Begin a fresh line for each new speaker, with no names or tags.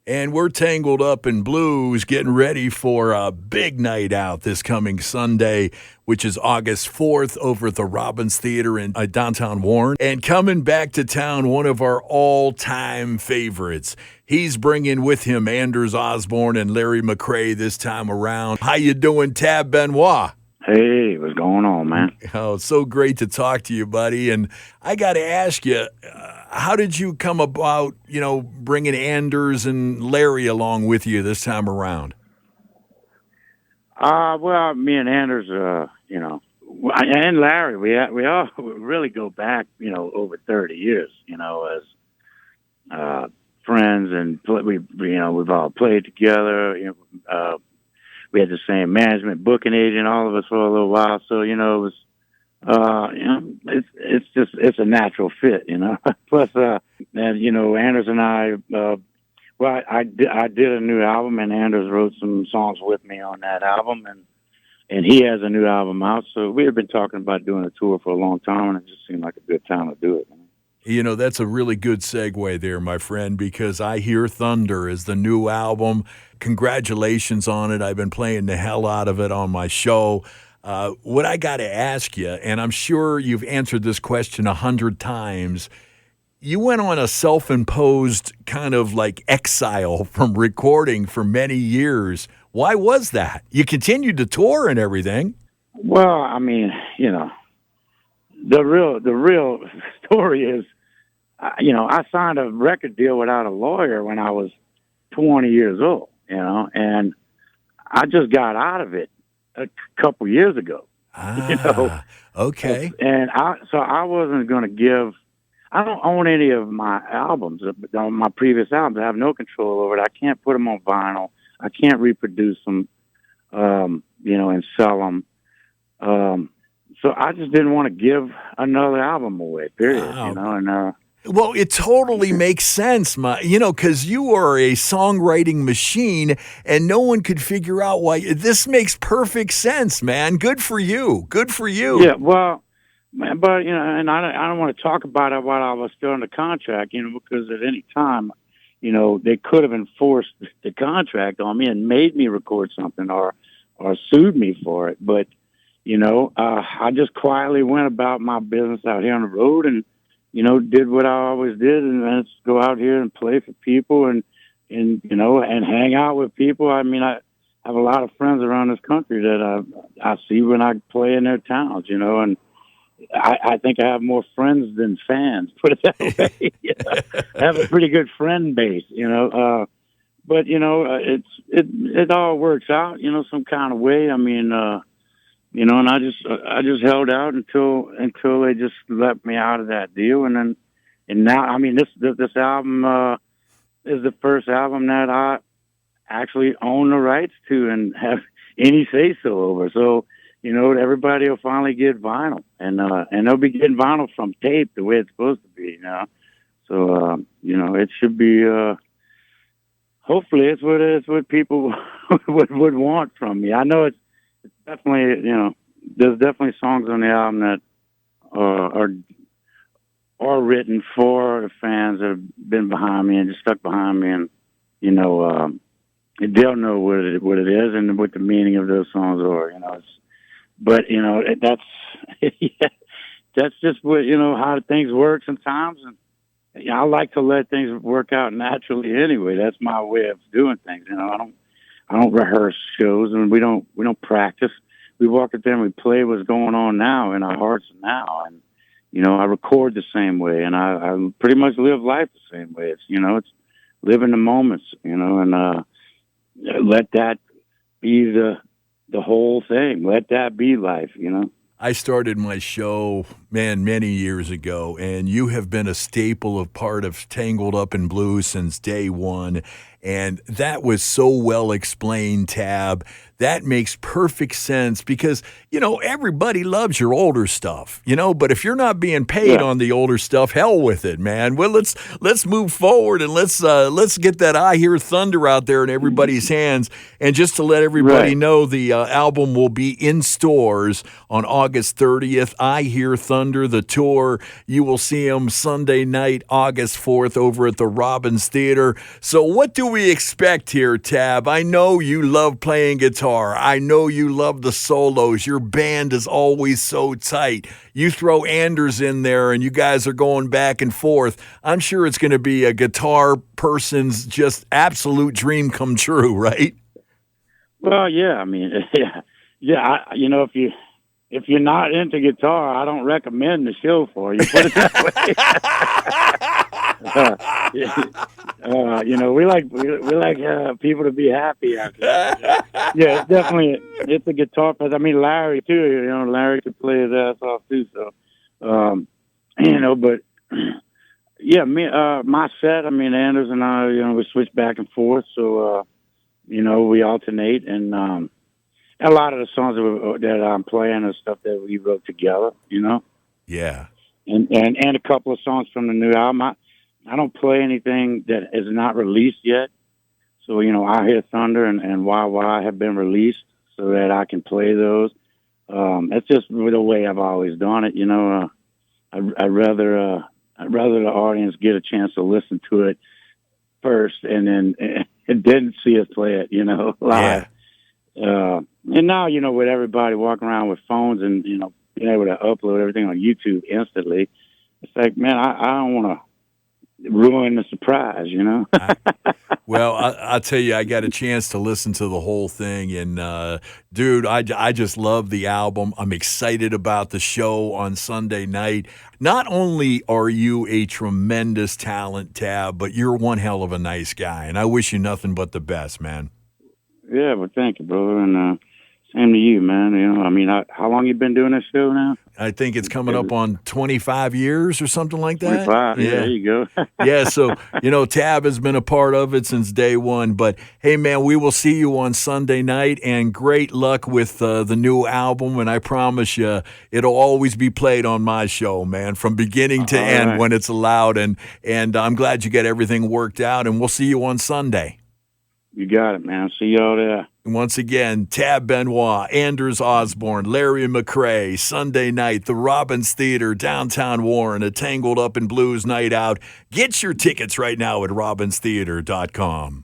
And we're tangled up in blues, getting ready for a big night out this coming Sunday, which is August 4th over at the Robbins Theater in downtown Warren. And coming back to town, one of our all-time favorites. He's bringing with him Anders Osborne and Larry McCray this time around. How you doing, Tab Benoit?
Hey, what's going on, man?
Oh, it's so great to talk to you, buddy. And I got to ask you, how did you come about, bringing Anders and Larry along with you this time around?
Well, me and Anders, and Larry, we all really go back, over 30 years, as friends, and we've all played together. We had the same management booking agent, all of us, for a little while. So, it was, it's a natural fit, Plus, Anders and I, I did a new album, and Anders wrote some songs with me on that album, and he has a new album out. So we had been talking about doing a tour for a long time, and it just seemed like a good time to do it.
That's a really good segue there, my friend, because I Hear Thunder is the new album. Congratulations on it. I've been playing the hell out of it on my show. What I got to ask you, and I'm sure you've answered this question 100 times, you went on a self-imposed kind of like exile from recording for many years. Why was that? You continued to tour and everything.
Well, I mean, the real story is, I signed a record deal without a lawyer when I was 20 years old, and I just got out of it a couple years ago.
Okay.
And I wasn't going to give. I don't own any of my albums, my previous albums. I have no control over it. I can't put them on vinyl. I can't reproduce them, and sell them. So I just didn't want to give another album away, period,
Wow. Well, it totally makes sense, because you are a songwriting machine, and no one could figure out why. This makes perfect sense, man. Good for you. Good for you.
Yeah, well, but, and I don't want to talk about it while I was still under contract, because at any time, they could have enforced the contract on me and made me record something or sued me for it. But, I just quietly went about my business out here on the road and, did what I always did, and that's go out here and play for people and hang out with people. I mean, I have a lot of friends around this country that I see when I play in their towns, and I think I have more friends than fans, put it that way. I have a pretty good friend base, but it all works out, some kind of way. I mean, and I just held out until they just let me out of that deal, and now, I mean, this album is the first album that I actually own the rights to and have any say so over. So, everybody will finally get vinyl, and they'll be getting vinyl from tape the way it's supposed to be, So, it should be. Hopefully, it's what people would want from me. I know it's definitely, there's definitely songs on the album that are written for the fans that have been behind me and just stuck behind me, and they'll know what it is and what the meaning of those songs are. But that's that's just what how things work sometimes, and I like to let things work out naturally anyway. That's my way of doing things. I don't rehearse shows, and we don't practice. We walk up there and we play what's going on now in our hearts now. And, I record the same way, and I pretty much live life the same way. It's, it's live in the moments, and let that be the whole thing. Let that be life,
I started my show, many years ago, and you have been a staple of part of Tangled Up in Blues since day one. And that was so well explained, Tab. That makes perfect sense because, everybody loves your older stuff, but if you're not being paid on the older stuff, hell with it, man. Well, let's move forward and let's get that I Hear Thunder out there in everybody's hands. And just to let everybody know, the album will be in stores on August 30th. I Hear Thunder. Thunder, the tour. You will see him Sunday night, August 4th, over at the Robbins Theater. So what do we expect here, Tab? I know you love playing guitar. I know you love the solos. Your band is always so tight. You throw Anders in there, and you guys are going back and forth. I'm sure it's going to be a guitar person's just absolute dream come true, right?
Well, yeah. I mean, yeah. If you're not into guitar, I don't recommend the show for you. Put it that way. We like people to be happy out there. Yeah, it's definitely a guitar. I mean, Larry too. Larry could play his ass off too. So, but yeah, my set. I mean, Anders and I, we switch back and forth. So, we alternate, and a lot of the songs that I'm playing are stuff that we wrote together.
Yeah.
And a couple of songs from the new album. I don't play anything that is not released yet. So, I Hear Thunder and Why have been released so that I can play those. That's just the way I've always done it. I'd rather the audience get a chance to listen to it first and then see us play it, live.
Yeah.
And now, with everybody walking around with phones and, being able to upload everything on YouTube instantly, it's like, man, I don't want to ruin the surprise,
Well, I'll tell you, I got a chance to listen to the whole thing, and dude, I just love the album. I'm excited about the show on Sunday night. Not only are you a tremendous talent, Tab, but you're one hell of a nice guy, and I wish you nothing but the best, man.
Yeah, well, thank you, brother, and same to you, man. How long you been doing this show now?
I think it's coming up on 25 years or something like that.
25, yeah, there you go.
Yeah, so, Tab has been a part of it since day one. But, hey, man, we will see you on Sunday night, and great luck with the new album. And I promise you, it'll always be played on my show, man, from beginning to end
right.
when it's allowed. And I'm glad you got everything worked out, and we'll see you on Sunday.
You got it, man. See y'all there.
Once again, Tab Benoit, Anders Osborne, Larry McCrae, Sunday night, the Robbins Theater, downtown Warren, a Tangled Up in Blues night out. Get your tickets right now at robbinstheater.com.